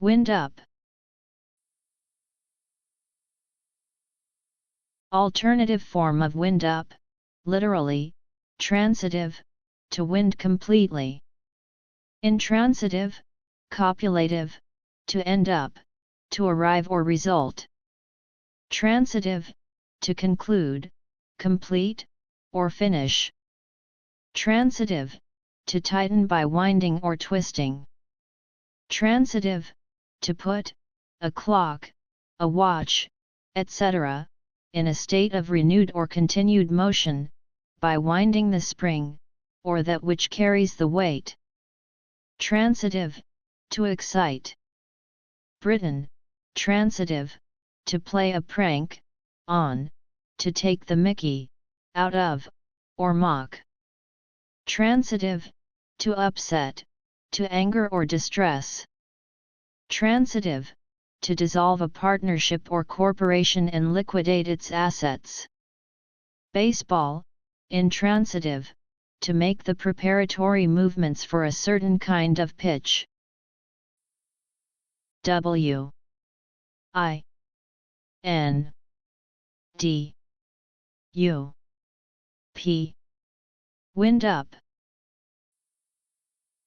Wind up. Alternative form of wind up, literally, transitive, to wind completely. Intransitive, copulative, to end up, to arrive or result. Transitive, to conclude, complete, or finish. Transitive, to tighten by winding or twisting. Transitive, to put, a clock, a watch, etc., in a state of renewed or continued motion, by winding the spring, or that which carries the weight. Transitive, to excite. Britain, transitive, to play a prank, on, to take the mickey, out of, or mock. Transitive, to upset, to anger or distress. Transitive, to dissolve a partnership or corporation and liquidate its assets. Baseball, intransitive, to make the preparatory movements for a certain kind of pitch. W I N D U P. Wind up.